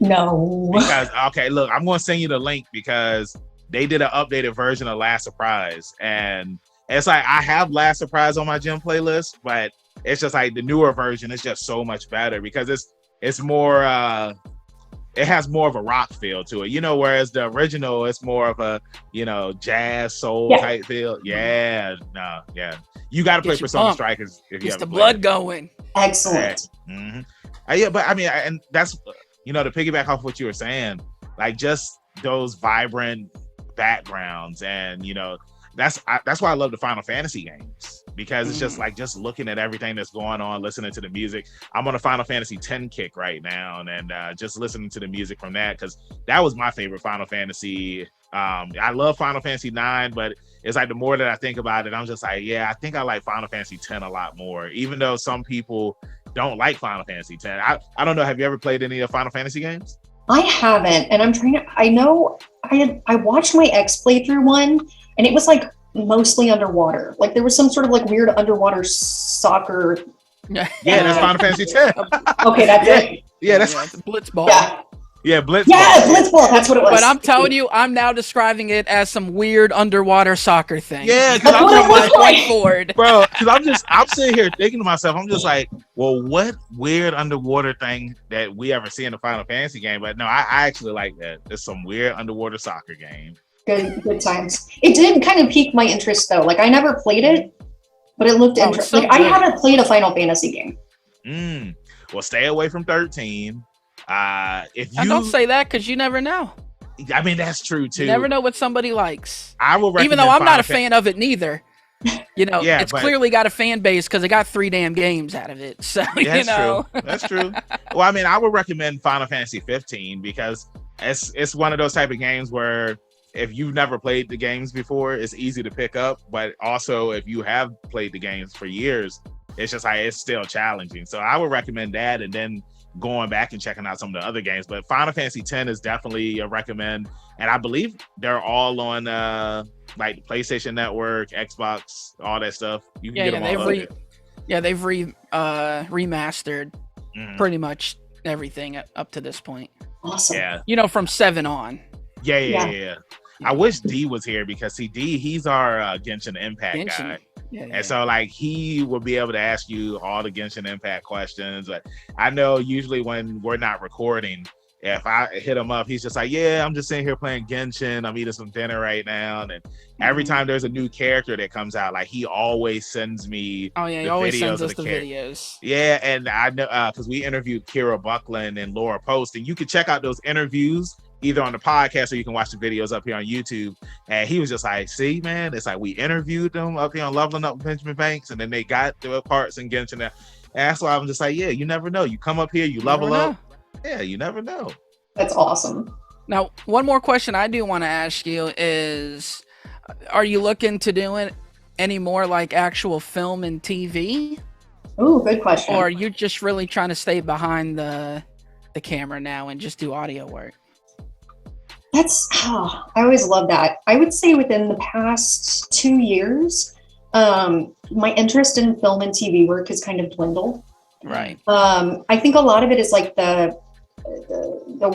No. Because okay, look, I'm gonna send you the link because they did an updated version of Last Surprise, and it's like I have Last Surprise on my gym playlist, but it's just like the newer version is just so much better because it's more it has more of a rock feel to it, whereas the original it's more of a jazz soul type feel. Yeah, no, yeah. You got to play Persona Strikers if you have the blood going. Excellent. Yeah, but I mean, and that's to piggyback off what you were saying, like just those vibrant backgrounds, and that's why I love the Final Fantasy games, because it's just like just looking at everything that's going on, listening to the music. I'm on a Final Fantasy X kick right now, and just listening to the music from that, because that was my favorite Final Fantasy. I love Final Fantasy IX, but it's like the more that I think about it, I'm just like, yeah, I think I like Final Fantasy X a lot more, even though some people don't like Final Fantasy X. I don't know. Have you ever played any of Final Fantasy games? I haven't, and I know I watched my ex playthrough one, and it was like mostly underwater. Like there was some sort of like weird underwater soccer. Yeah, that's Final Fantasy X. Okay, that's it. Yeah, that's Blitzball. Yeah, Blitzball. Yeah, Blitzball. That's what it was. But I'm telling you, I'm now describing it as some weird underwater soccer thing. Yeah, because I'm whiteboard, bro. Because I'm sitting here thinking to myself, I'm just like, well, what weird underwater thing that we ever see in a Final Fantasy game? But no, I actually like that. There's some weird underwater soccer game. Good times. It did kind of pique my interest though. Like I never played it, but it looked interesting. So I haven't played a Final Fantasy game. Well, stay away from 13. If you don't say that, because you never know. I mean, that's true too. You never know what somebody likes. I will recommend, even though I'm not a fan of it neither. It's clearly got a fan base because it got 3 damn games out of it. So true. That's true. Well, I mean, I would recommend Final Fantasy 15 because it's one of those type of games where if you've never played the games before, it's easy to pick up. But also, if you have played the games for years, it's just like it's still challenging. So I would recommend that, and then going back and checking out some of the other games. But Final Fantasy X is definitely a recommend, and I believe they're all on like PlayStation Network, Xbox, all that stuff. You can get them all. They've remastered pretty much everything up to this point. Awesome. Yeah. From 7 on. Yeah. I wish D was here because D, he's our Genshin Impact guy. Yeah. And so like he will be able to ask you all the Genshin Impact questions. But I know usually when we're not recording, if I hit him up, he's just like, yeah, I'm just sitting here playing Genshin. I'm eating some dinner right now. And every time there's a new character that comes out, like he always sends me he always sends us the videos. Yeah, and I know because we interviewed Kira Buckland and Laura Post, and you can check out those interviews either on the podcast or you can watch the videos up here on YouTube. And he was just like, see, man, it's like we interviewed them up here on Leveling Up with Benjamin Banks, and then they got the parts in Genshin. And that's why I'm just like, yeah, you never know. You come up here, you level up. Yeah, you never know. That's awesome. Now, one more question I do want to ask you is, are you looking to doing any more like actual film and TV? Oh, good question. Or are you just really trying to stay behind the camera now and just do audio work? I always love that. I would say within the past 2 years, my interest in film and TV work has kind of dwindled. Right. I think a lot of it is like the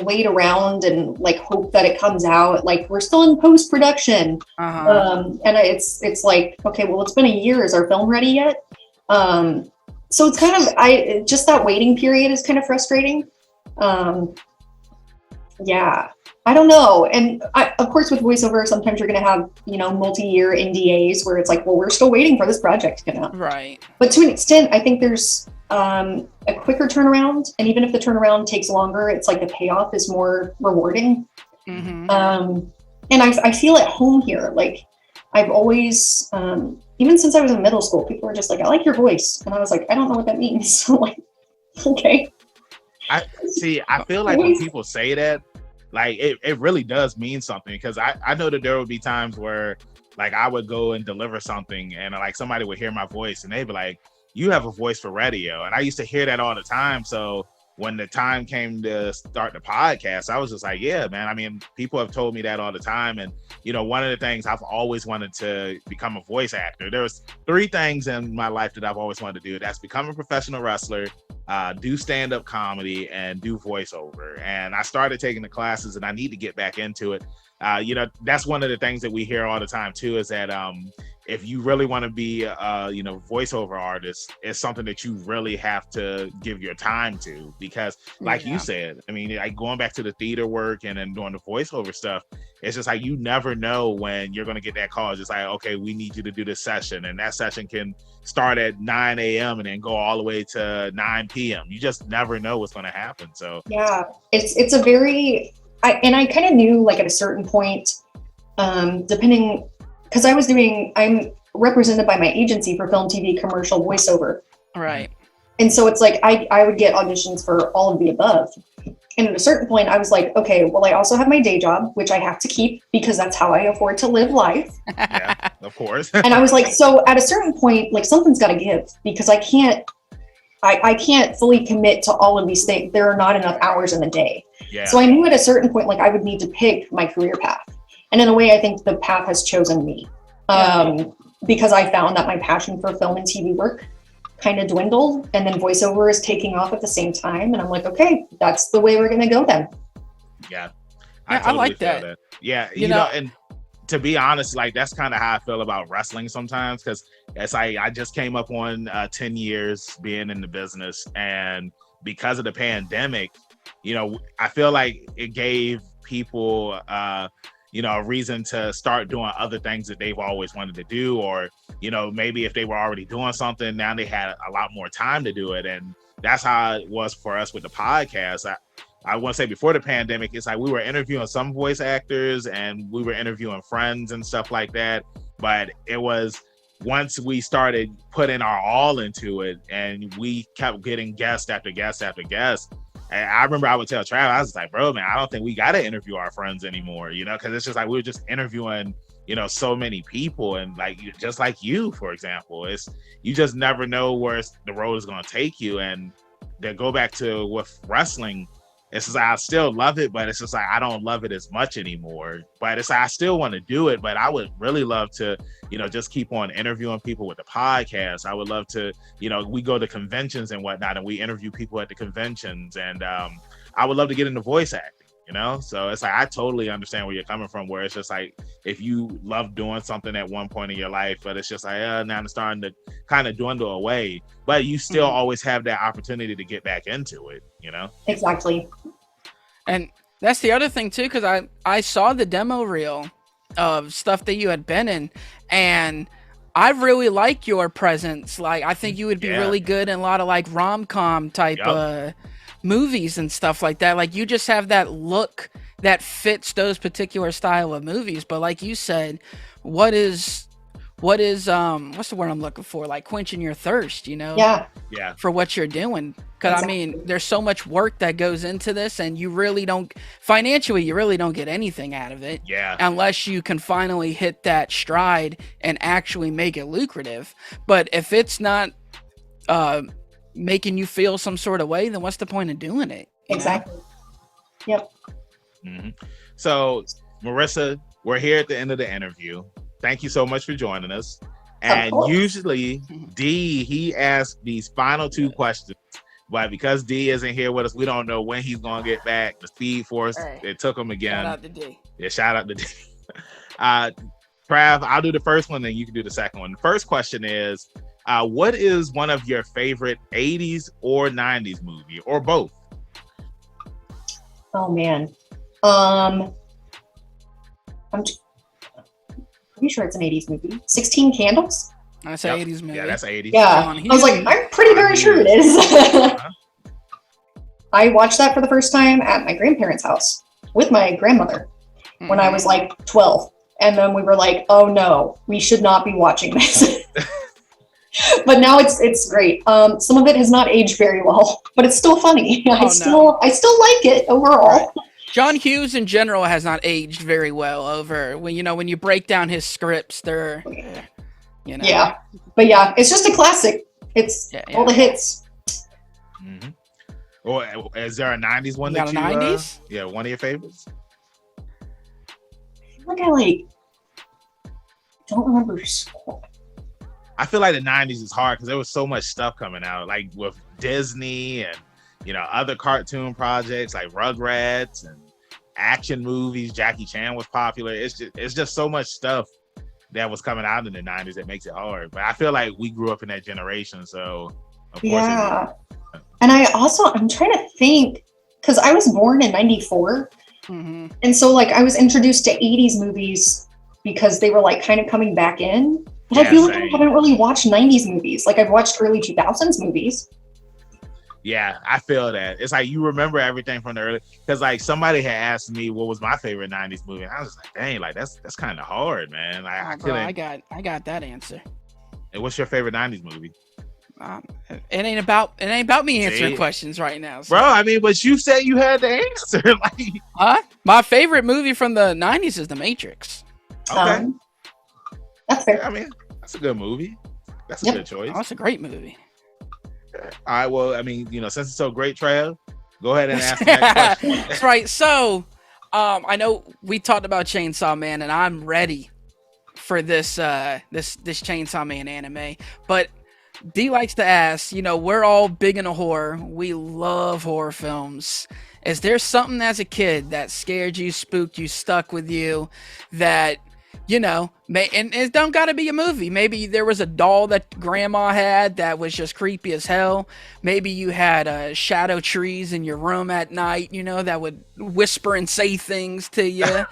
wait around and like hope that it comes out. Like we're still in post-production. And it's like, okay, well, it's been a year. Is our film ready yet? So it's kind of, just that waiting period is kind of frustrating. Yeah. I don't know. And of course, with voiceover, sometimes you're going to have, multi-year NDAs where it's like, well, we're still waiting for this project to come out. Right. But to an extent, I think there's a quicker turnaround. And even if the turnaround takes longer, it's like the payoff is more rewarding. Mm-hmm. And I feel at home here. Like I've always, even since I was in middle school, people were just like, I like your voice. And I was like, I don't know what that means. So like, Okay. I feel like when people say that, like it really does mean something, because I know that there would be times where like I would go and deliver something and like somebody would hear my voice and they'd be like, you have a voice for radio. And I used to hear that all the time. So when the time came to start the podcast, I was just like, yeah, man. I mean, people have told me that all the time. And, you know, one of the things I've always wanted to become a voice actor. There was 3 things in my life that I've always wanted to do. That's become a professional wrestler, do stand-up comedy, and do voiceover. And I started taking the classes and I need to get back into it. You know, that's one of the things that we hear all the time too, is that if you really want to be you know, voiceover artist, it's something that you really have to give your time to, because like you said, I mean, like going back to the theater work and then doing the voiceover stuff, it's just like you never know when you're going to get that call. It's just like, okay, we need you to do this session, and that session can start at 9 a.m. and then go all the way to 9 p.m. You just never know what's going to happen. So yeah, it's a very I kind of knew, like, at a certain point, depending, because I'm represented by my agency for film, TV, commercial, voiceover. Right. And so it's like, I would get auditions for all of the above. And at a certain point, I was like, okay, well, I also have my day job, which I have to keep because that's how I afford to live life. Yeah, of course. And I was like, so at a certain point, like, something's got to give, because I can't fully commit to all of these things. There are not enough hours in the day. Yeah. So I knew at a certain point, like, I would need to pick my career path. And in a way, I think the path has chosen me, because I found that my passion for film and TV work kind of dwindled, and then voiceover is taking off at the same time. And I'm like, okay, that's the way we're going to go then. Yeah. I like that. Yeah. You know, and to be honest, like, that's kind of how I feel about wrestling sometimes, because it's like I just came up on 10 years being in the business, and because of the pandemic, you know, I feel like it gave people you know, a reason to start doing other things that they've always wanted to do, or, you know, maybe if they were already doing something, now they had a lot more time to do it. And that's how it was for us with the podcast. I want to say before the pandemic, it's like we were interviewing some voice actors and we were interviewing friends and stuff like that. But it was once we started putting our all into it and we kept getting guest after guest after guest. And I remember I would tell Trav, I was like, bro, man, I don't think we got to interview our friends anymore, you know, because it's just like we were just interviewing, you know, so many people. And like, just like you, for example, you just never know where the road is going to take you. And to go back to with wrestling, it's just like, I still love it, but it's just like I don't love it as much anymore. But it's like I still want to do it, but I would really love to, you know, just keep on interviewing people with the podcast. I would love to, you know, we go to conventions and whatnot, and we interview people at the conventions, and I would love to get into voice acting, you know. So it's like I totally understand where you're coming from, where it's just like if you love doing something at one point in your life, but it's just like now it's starting to kind of dwindle away, but you still always have that opportunity to get back into it, you know. Exactly. And that's the other thing too, because I saw the demo reel of stuff that you had been in, and I really like your presence. Like, I think you would be really good in a lot of like rom-com type movies and stuff like that. Like, you just have that look that fits those particular style of movies. But like you said, what is what's the word I'm looking for? Like quenching your thirst, you know? Yeah. For what you're doing. Because I mean, there's so much work that goes into this, and you really don't get anything out of it. Yeah. Unless you can finally hit that stride and actually make it lucrative. But if it's not making you feel some sort of way, then what's the point of doing it? Exactly. Yep. Mm-hmm. So, Marissa, we're here at the end of the interview. Thank you so much for joining us. And usually, D, he asks these final 2 questions. But because D isn't here with us, we don't know when he's going to get back. The Speed Force, it took him again. Shout out to D. Yeah, shout out to D. Trav, I'll do the first one, then you can do the second one. The first question is, what is one of your favorite 80s or 90s movie, or both? Oh, man. I'm pretty sure it's an 80s movie. 16 Candles? That's an 80s movie. Yeah, that's 80s. Yeah. I was like, I'm pretty darn sure it is. I watched that for the first time at my grandparents' house with my grandmother when I was like 12. And then we were like, oh no, we should not be watching this. But now it's great. Some of it has not aged very well, but it's still funny. I still like it overall. Right. John Hughes in general has not aged very well over when you break down his scripts, they're Yeah. But yeah, it's just a classic. It's all the hits. Mm-hmm. Or is there a 90s one that you 90s? One of your favorites? I feel like don't remember. I feel like the 90s is hard because there was so much stuff coming out, like with Disney and other cartoon projects like Rugrats and action movies. Jackie Chan was popular. It's just so much stuff that was coming out in the 90s that makes it hard. But I feel like we grew up in that generation, so of course. Yeah. And I'm trying to think, because I was born in 94. Mm-hmm. And so like I was introduced to 80s movies because they were like kind of coming back in. But I feel like I haven't really watched 90s movies. Like I've watched early 2000s movies. Yeah, I feel that. It's like you remember everything from the early, because like somebody had asked me what was my favorite 90s movie. And I was like, dang, like that's kind of hard, man. Like, I got that answer. And what's your favorite 90s movie? It ain't about me answering questions right now, so. Bro. I mean, but you said you had the answer. Like, my favorite movie from the 90s is The Matrix. Okay, that's fair. I mean, that's a good movie. That's a good choice. Oh, that's a great movie. All right. Well, I mean, since it's so great, Trav, go ahead and ask the next question. That's right. So, I know we talked about Chainsaw Man, and I'm ready for this Chainsaw Man anime, but D likes to ask, we're all big into horror. We love horror films. Is there something as a kid that scared you, spooked you, stuck with you that, and it don't got to be a movie. Maybe there was a doll that grandma had that was just creepy as hell. Maybe you had shadow trees in your room at night, that would whisper and say things to you.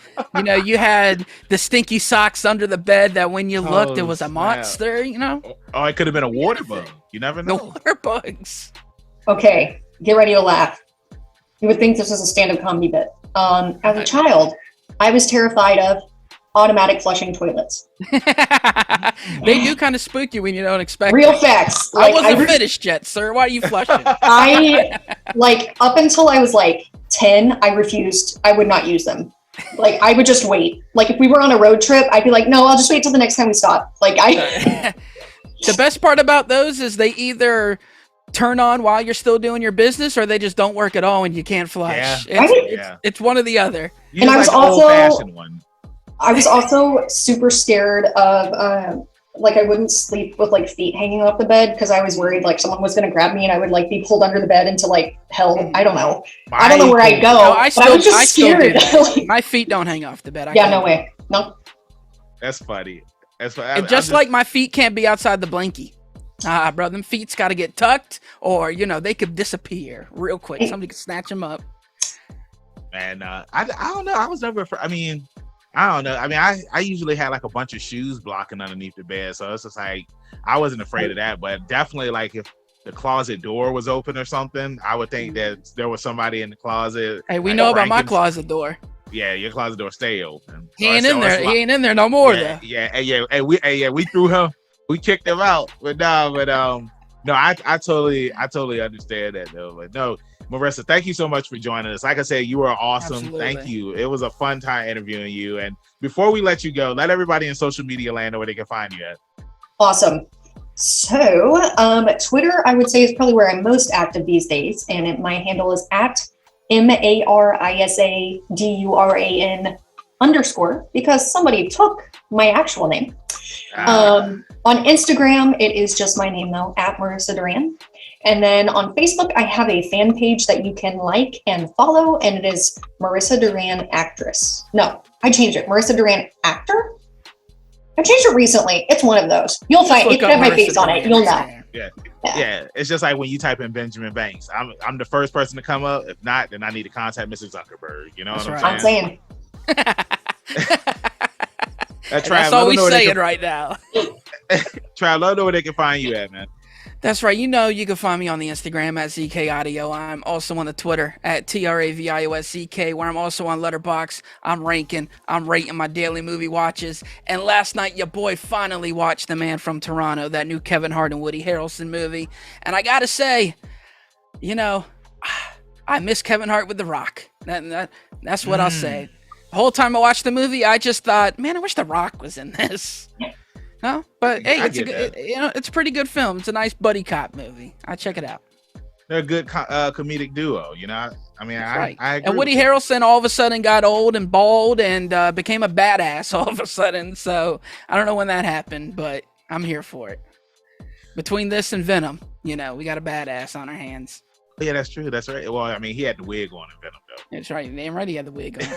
You had the stinky socks under the bed that when you looked, it was a monster, Oh, it could have been a water bug. You never know. The water bugs. Okay, get ready to laugh. You would think this was a stand-up comedy bit. As a child, I was terrified of automatic flushing toilets. They do kind of spook you when you don't expect real it. facts. I wasn't finished yet, sir. Why are you flushing? I up until I was like 10, I refused. I would not use them. Like I would just wait. Like if we were on a road trip, I'd be like, no, I'll just wait till the next time we stop. Like The best part about those is they either turn on while you're still doing your business, or they just don't work at all and you can't flush. It's one or the other. And I was I was also super scared of I wouldn't sleep with like feet hanging off the bed because I was worried like someone was gonna grab me and I would like be pulled under the bed into like hell. I don't know. I don't know where I'd go. No, I was just scared. My feet don't hang off the bed. No way. No. That's funny. And just like my feet can't be outside the blankie. Bro, them feet's got to get tucked, or they could disappear real quick. Somebody could snatch them up. And I don't know. I was never. I don't know. I usually had like a bunch of shoes blocking underneath the bed, so it's just like I wasn't afraid of that. But definitely, like if the closet door was open or something, I would think that there was somebody in the closet. Hey, we know about my closet door. Yeah, your closet door stay open. He ain't in there. He ain't in there no more. Yeah. We threw him. We kicked him out, no, I totally understand that though. But no, Marissa, thank you so much for joining us. Like I said, you were awesome. Absolutely. Thank you. It was a fun time interviewing you. And before we let you go, let everybody in social media land know where they can find you at. Awesome. So, Twitter, I would say, is probably where I'm most active these days, and my handle is at MarisaDuran_ because somebody took my actual name. On Instagram, it is just my name though, at Marissa Duran. And then on Facebook, I have a fan page that you can like and follow, and it is Marissa Duran Actress. No, I changed it. Marissa Duran Actor? I changed it recently. It's one of those. You'll find it. Have my face on it. You'll know. Yeah. It's just like when you type in Benjamin Banks. I'm the first person to come up. If not, then I need to contact Mr. Zuckerberg. You know what I'm saying? That's all we saying right now. Trav, let them know where they can find you at, man. That's right. You know, you can find me on the Instagram at ZK Audio. I'm also on the Twitter at TRAVIOSZK, where I'm also on Letterboxd. I'm rating my daily movie watches. And last night, your boy finally watched The Man from Toronto, that new Kevin Hart and Woody Harrelson movie. And I gotta say, you know, I miss Kevin Hart with The Rock. That's what I'll say. The whole time I watched the movie, I just thought, man, I wish The Rock was in this. No, but hey, it's a pretty good film. It's a nice buddy cop movie. I check it out. They're a good comedic duo, you know. I mean, right. I agree. And Woody Harrelson all of a sudden got old and bald and became a badass all of a sudden. So I don't know when that happened, but I'm here for it. Between this and Venom, you know, we got a badass on our hands. Yeah, that's true. That's right. Well, I mean, he had the wig on in Venom, though. That's right. Damn right, he had the wig on.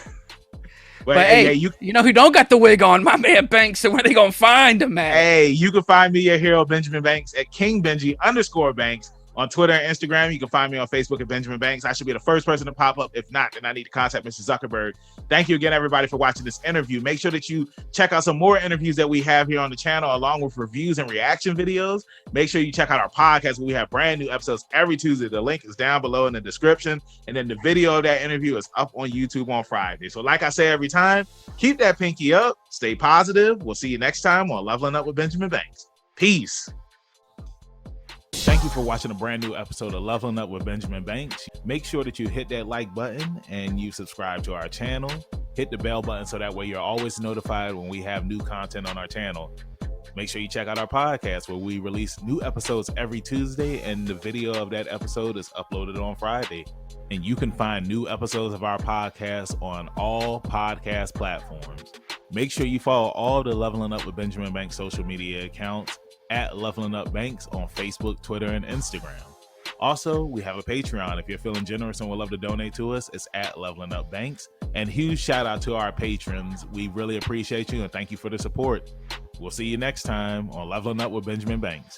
But hey, you know who don't got the wig on? My man Banks. So where they gonna find him at? Hey, you can find me, your hero, Benjamin Banks, at KingBenji_Banks on Twitter and Instagram. You can find me on Facebook at Benjamin Banks. I should be the first person to pop up. If not, then I need to contact Mr. Zuckerberg. Thank you again, everybody, for watching this interview. Make sure that you check out some more interviews that we have here on the channel, along with reviews and reaction videos. Make sure you check out our podcast, where we have brand new episodes every Tuesday. The link is down below in the description. And then the video of that interview is up on YouTube on Friday. So like I say every time, keep that pinky up, stay positive. We'll see you next time on Leveling Up with Benjamin Banks. Peace. Thank you for watching a brand new episode of Leveling Up with Benjamin Banks. Make sure that you hit that like button and you subscribe to our channel. Hit the bell button so that way you're always notified when we have new content on our channel. Make sure you check out our podcast, where we release new episodes every Tuesday, and the video of that episode is uploaded on Friday. And you can find new episodes of our podcast on all podcast platforms. Make sure you follow all the Leveling Up with Benjamin Banks social media accounts at Leveling Up Banks on Facebook, Twitter, and Instagram. Also, we have a Patreon. If you're feeling generous and would love to donate to us, it's at Leveling Up Banks. And huge shout out to our patrons. We really appreciate you and thank you for the support. We'll see you next time on Leveling Up with Benjamin Banks.